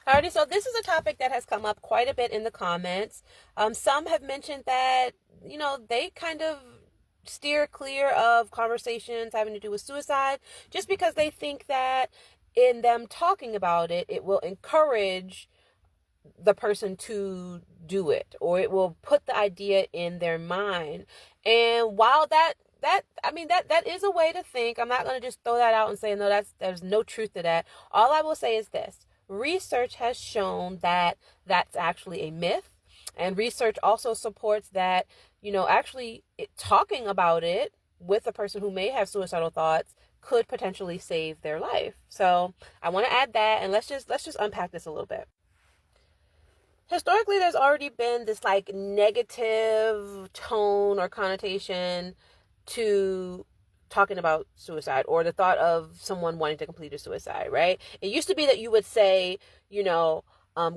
Alrighty, so this is a topic that has come up quite a bit in the comments. Some have mentioned that, they kind of steer clear of conversations having to do with suicide just because they think that in them talking about it, it will encourage the person to do it, or it will put the idea in their mind. And while that is a way to think, I'm not going to just throw that out and say no, there's no truth to that. All I will say is this: research has shown that that's actually a myth, and research also supports that, actually talking about it with a person who may have suicidal thoughts could potentially save their life. So I want to add that, and let's just unpack this a little bit. Historically, there's already been this like negative tone or connotation to talking about suicide or the thought of someone wanting to complete a suicide, right? It used to be that you would say,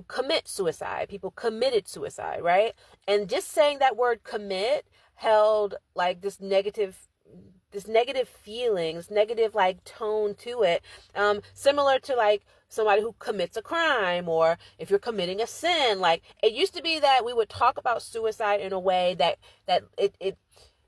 commit suicide. People committed suicide, right? And just saying that word commit held like this negative feeling, this negative like tone to it, similar to like somebody who commits a crime, or if you're committing a sin. Like, it used to be that we would talk about suicide in a way that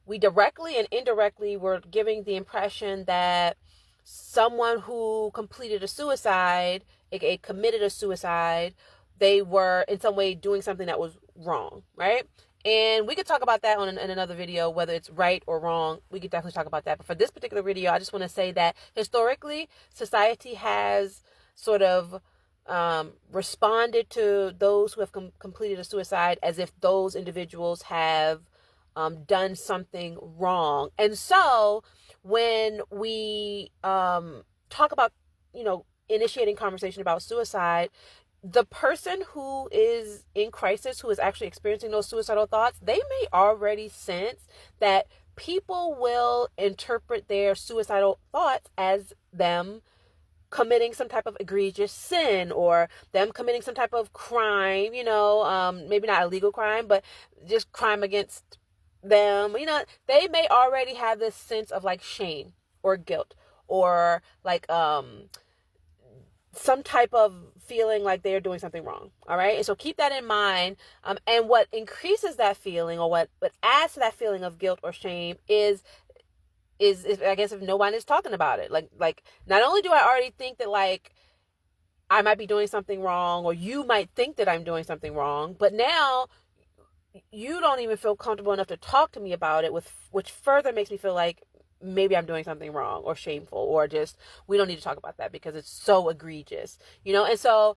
we directly and indirectly were giving the impression that someone who completed a suicide, aka committed a suicide, they were in some way doing something that was wrong, right? And we could talk about that in another video, whether it's right or wrong. We could definitely talk about that. But for this particular video, I just want to say that historically, society has sort of responded to those who have completed a suicide as if those individuals have done something wrong. And so when we talk about, initiating conversation about suicide, the person who is in crisis, who is actually experiencing those suicidal thoughts, they may already sense that people will interpret their suicidal thoughts as them committing some type of egregious sin, or them committing some type of crime, maybe not a legal crime, but just crime against them. They may already have this sense of like shame or guilt, or like some type of feeling like they're doing something wrong. All right. And so keep that in mind. And what increases that feeling, or what adds to that feeling of guilt or shame is I guess, if no one is talking about it. Like not only do I already think that like I might be doing something wrong, or you might think that I'm doing something wrong, but now you don't even feel comfortable enough to talk to me about it, which further makes me feel like maybe I'm doing something wrong or shameful, or just we don't need to talk about that because it's so egregious. And so